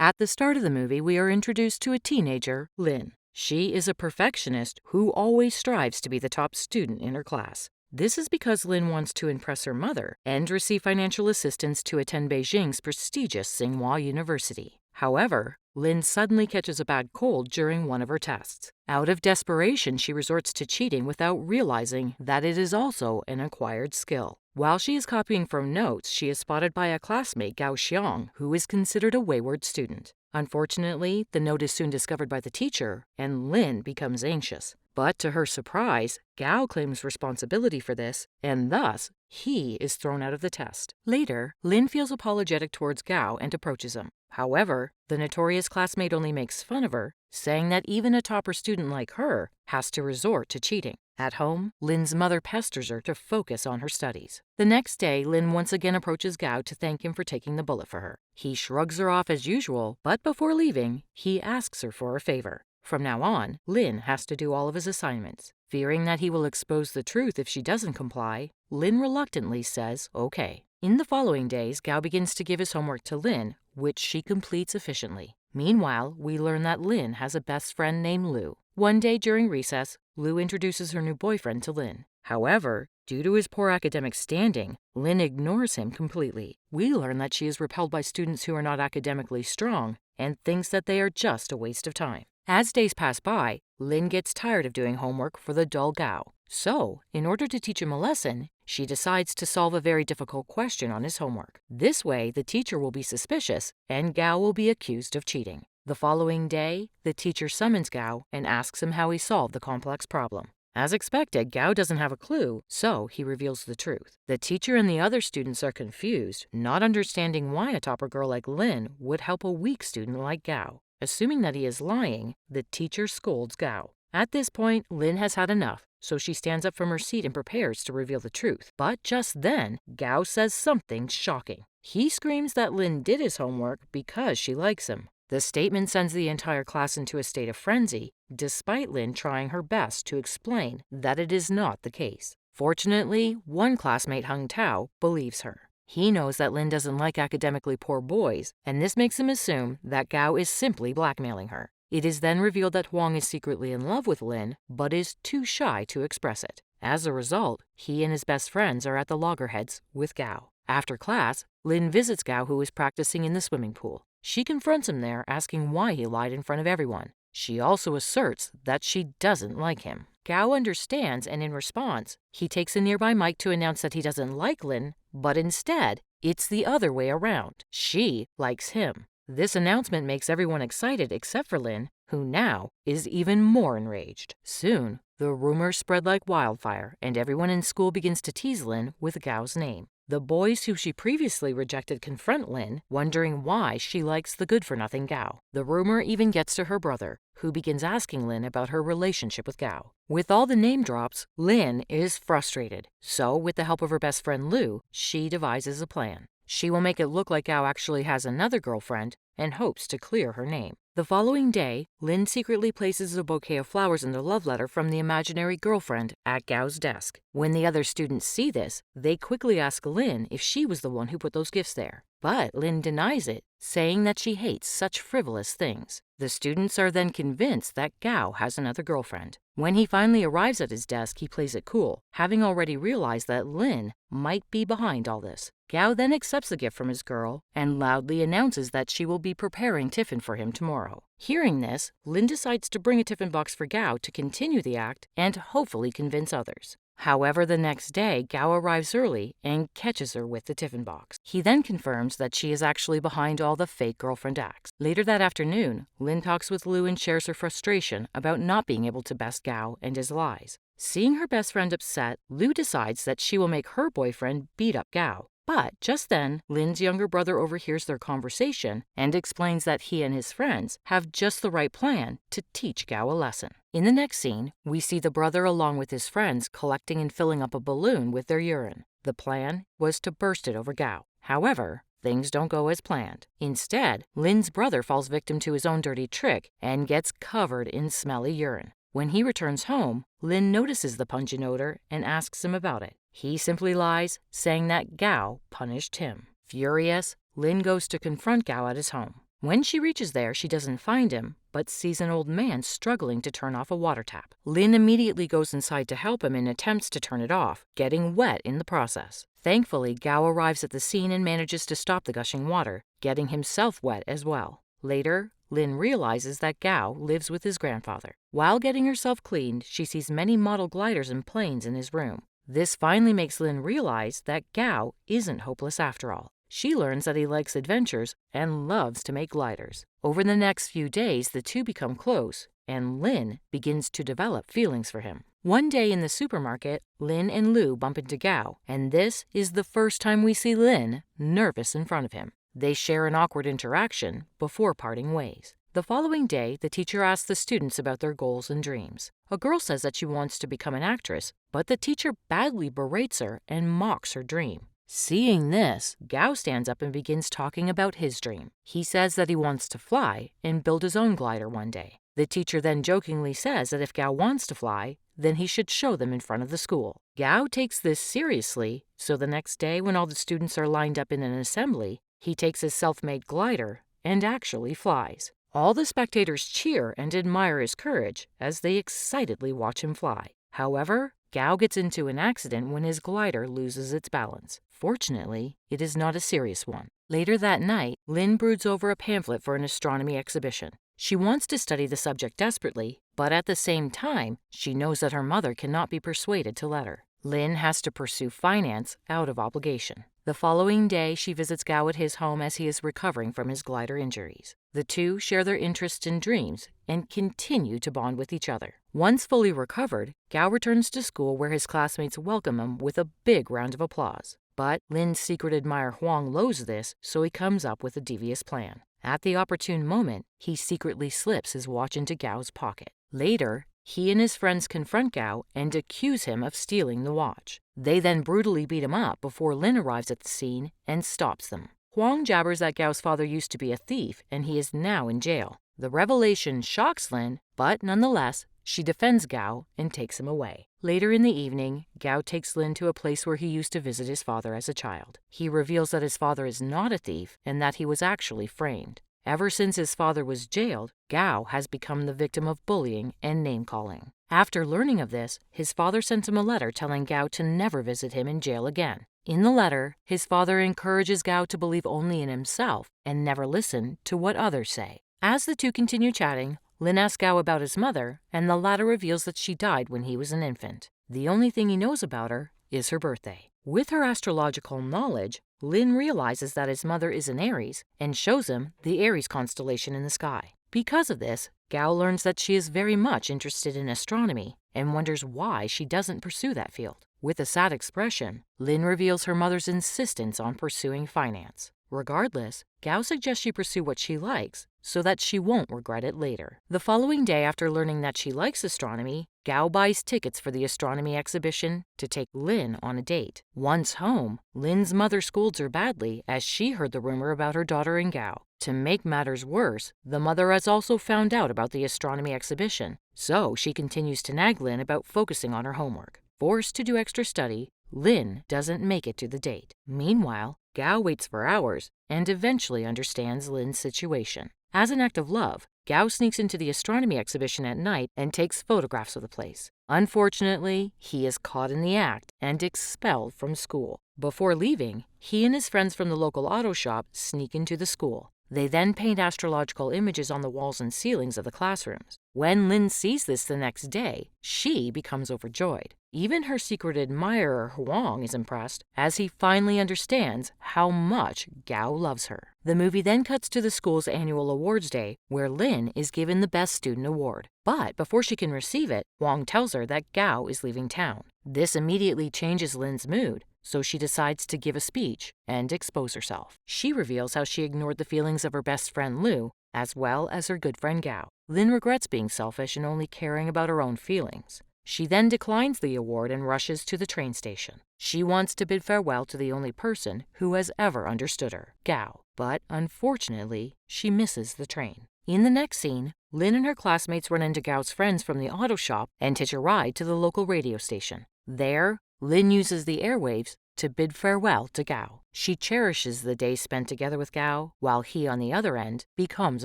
At the start of the movie, we are introduced to a teenager, Lynn. She is a perfectionist who always strives to be the top student in her class. This is because Lynn wants to impress her mother and receive financial assistance to attend Beijing's prestigious Tsinghua University. However, Lynn suddenly catches a bad cold during one of her tests. Out of desperation, she resorts to cheating without realizing that it is also an acquired skill. While she is copying from notes, she is spotted by a classmate, Gao Xiang, who is considered a wayward student. Unfortunately, the note is soon discovered by the teacher, and Lynn becomes anxious. But to her surprise, Gao claims responsibility for this, and thus, he is thrown out of the test. Later, Lynn feels apologetic towards Gao and approaches him. However, the notorious classmate only makes fun of her, saying that even a topper student like her has to resort to cheating. At home, Lynn's mother pesters her to focus on her studies. The next day, Lynn once again approaches Gao to thank him for taking the bullet for her. He shrugs her off as usual, but before leaving, he asks her for a favor. From now on, Lynn has to do all of his assignments. Fearing that he will expose the truth if she doesn't comply, Lynn reluctantly says okay. In the following days, Gao begins to give his homework to Lynn, which she completes efficiently. Meanwhile, we learn that Lynn has a best friend named Lu. One day during recess, Lu introduces her new boyfriend to Lynn. However, due to his poor academic standing, Lynn ignores him completely. We learn that she is repelled by students who are not academically strong and thinks that they are just a waste of time. As days pass by, Lynn gets tired of doing homework for the dull Gao. So, in order to teach him a lesson, she decides to solve a very difficult question on his homework. This way, the teacher will be suspicious and Gao will be accused of cheating. The following day, the teacher summons Gao and asks him how he solved the complex problem. As expected, Gao doesn't have a clue, so he reveals the truth. The teacher and the other students are confused, not understanding why a topper girl like Lynn would help a weak student like Gao. Assuming that he is lying, the teacher scolds Gao. At this point, Lynn has had enough, so she stands up from her seat and prepares to reveal the truth. But just then, Gao says something shocking. He screams that Lynn did his homework because she likes him. The statement sends the entire class into a state of frenzy, despite Lynn trying her best to explain that it is not the case. Fortunately, one classmate, Hung Tao, believes her. He knows that Lynn doesn't like academically poor boys, and this makes him assume that Gao is simply blackmailing her. It is then revealed that Huang is secretly in love with Lynn, but is too shy to express it. As a result, he and his best friends are at the loggerheads with Gao. After class, Lynn visits Gao, who is practicing in the swimming pool. She confronts him there, asking why he lied in front of everyone. She also asserts that she doesn't like him. Gao understands, and in response, he takes a nearby mic to announce that he doesn't like Lynn, but instead, it's the other way around. She likes him. This announcement makes everyone excited except for Lynn, who now is even more enraged. Soon, the rumors spread like wildfire, and everyone in school begins to tease Lynn with Gao's name. The boys who she previously rejected confront Lynn, wondering why she likes the good-for-nothing Gao. The rumor even gets to her brother, who begins asking Lynn about her relationship with Gao. With all the name drops, Lynn is frustrated. So, with the help of her best friend Lu, she devises a plan. She will make it look like Gao actually has another girlfriend and hopes to clear her name. The following day, Lynn secretly places a bouquet of flowers and a love letter from the imaginary girlfriend at Gao's desk. When the other students see this, they quickly ask Lynn if she was the one who put those gifts there. But Lynn denies it, saying that she hates such frivolous things. The students are then convinced that Gao has another girlfriend. When he finally arrives at his desk, he plays it cool, having already realized that Lynn might be behind all this. Gao then accepts the gift from his girl and loudly announces that she will be preparing tiffin for him tomorrow. Hearing this, Lynn decides to bring a tiffin box for Gao to continue the act and hopefully convince others. However, the next day, Gao arrives early and catches her with the tiffin box. He then confirms that she is actually behind all the fake girlfriend acts. Later that afternoon, Lynn talks with Lu and shares her frustration about not being able to best Gao and his lies. Seeing her best friend upset, Lu decides that she will make her boyfriend beat up Gao. But just then, Lynn's younger brother overhears their conversation and explains that he and his friends have just the right plan to teach Gao a lesson. In the next scene, we see the brother along with his friends collecting and filling up a balloon with their urine. The plan was to burst it over Gao. However, things don't go as planned. Instead, Lynn's brother falls victim to his own dirty trick and gets covered in smelly urine. When he returns home, Lynn notices the pungent odor and asks him about it. He simply lies, saying that Gao punished him. Furious, Lynn goes to confront Gao at his home. When she reaches there, she doesn't find him, but sees an old man struggling to turn off a water tap. Lin immediately goes inside to help him and attempts to turn it off, getting wet in the process. Thankfully, Gao arrives at the scene and manages to stop the gushing water, getting himself wet as well. Later, Lin realizes that Gao lives with his grandfather. While getting herself cleaned, she sees many model gliders and planes in his room. This finally makes Lin realize that Gao isn't hopeless after all. She learns that he likes adventures and loves to make gliders. Over the next few days, the two become close, and Lin begins to develop feelings for him. One day in the supermarket, Lin and Lu bump into Gao, and this is the first time we see Lin nervous in front of him. They share an awkward interaction before parting ways. The following day, the teacher asks the students about their goals and dreams. A girl says that she wants to become an actress, but the teacher badly berates her and mocks her dream. Seeing this, Gao stands up and begins talking about his dream. He says that he wants to fly and build his own glider one day. The teacher then jokingly says that if Gao wants to fly, then he should show them in front of the school. Gao takes this seriously, so the next day when all the students are lined up in an assembly, he takes his self-made glider and actually flies. All the spectators cheer and admire his courage as they excitedly watch him fly. However, Gao gets into an accident when his glider loses its balance. Fortunately, it is not a serious one. Later that night, Lin broods over a pamphlet for an astronomy exhibition. She wants to study the subject desperately, but at the same time, she knows that her mother cannot be persuaded to let her. Lin has to pursue finance out of obligation. The following day, she visits Gao at his home as he is recovering from his glider injuries. The two share their interests and dreams and continue to bond with each other. Once fully recovered, Gao returns to school where his classmates welcome him with a big round of applause. But Lin's secret admirer Huang knows this, so he comes up with a devious plan. At the opportune moment, he secretly slips his watch into Gao's pocket. Later, he and his friends confront Gao and accuse him of stealing the watch. They then brutally beat him up before Lin arrives at the scene and stops them. Huang jabbers that Gao's father used to be a thief and he is now in jail. The revelation shocks Lin, but nonetheless, she defends Gao and takes him away. Later in the evening, Gao takes Lin to a place where he used to visit his father as a child. He reveals that his father is not a thief and that he was actually framed. Ever since his father was jailed, Gao has become the victim of bullying and name-calling. After learning of this, his father sent him a letter telling Gao to never visit him in jail again. In the letter, his father encourages Gao to believe only in himself and never listen to what others say. As the two continue chatting, Lin asks Gao about his mother, and the latter reveals that she died when he was an infant. The only thing he knows about her is her birthday. With her astrological knowledge, Lin realizes that his mother is an Aries and shows him the Aries constellation in the sky. Because of this, Gao learns that she is very much interested in astronomy and wonders why she doesn't pursue that field. With a sad expression, Lin reveals her mother's insistence on pursuing finance. Regardless, Gao suggests she pursue what she likes so that she won't regret it later. The following day, after learning that she likes astronomy, Gao buys tickets for the astronomy exhibition to take Lin on a date. Once home, Lin's mother scolds her badly as she heard the rumor about her daughter and Gao. To make matters worse, the mother has also found out about the astronomy exhibition, so she continues to nag Lin about focusing on her homework. Forced to do extra study, Lin doesn't make it to the date. Meanwhile, Gao waits for hours and eventually understands Lin's situation. As an act of love, Gao sneaks into the astronomy exhibition at night and takes photographs of the place. Unfortunately, he is caught in the act and expelled from school. Before leaving, he and his friends from the local auto shop sneak into the school. They then paint astrological images on the walls and ceilings of the classrooms. When Lin sees this the next day, she becomes overjoyed. Even her secret admirer Huang is impressed as he finally understands how much Gao loves her. The movie then cuts to the school's annual awards day, where Lin is given the Best Student Award. But before she can receive it, Huang tells her that Gao is leaving town. This immediately changes Lin's mood, so she decides to give a speech and expose herself. She reveals how she ignored the feelings of her best friend Lu, as well as her good friend Gao. Lin regrets being selfish and only caring about her own feelings. She then declines the award and rushes to the train station. She wants to bid farewell to the only person who has ever understood her, Gao. But unfortunately, she misses the train. In the next scene, Lin and her classmates run into Gao's friends from the auto shop and hitch a ride to the local radio station. There, Lin uses the airwaves to bid farewell to Gao. She cherishes the days spent together with Gao, while he, on the other end, becomes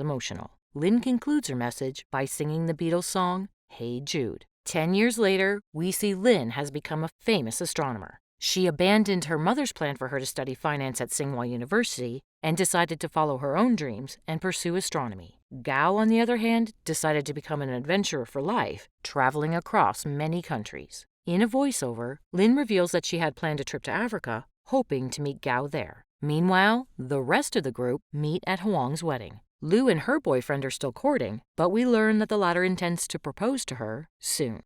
emotional. Lin concludes her message by singing the Beatles song, Hey Jude. 10 years later, we see Lin has become a famous astronomer. She abandoned her mother's plan for her to study finance at Tsinghua University and decided to follow her own dreams and pursue astronomy. Gao, on the other hand, decided to become an adventurer for life, traveling across many countries. In a voiceover, Lin reveals that she had planned a trip to Africa, hoping to meet Gao there. Meanwhile, the rest of the group meet at Huang's wedding. Lu and her boyfriend are still courting, but we learn that the latter intends to propose to her soon.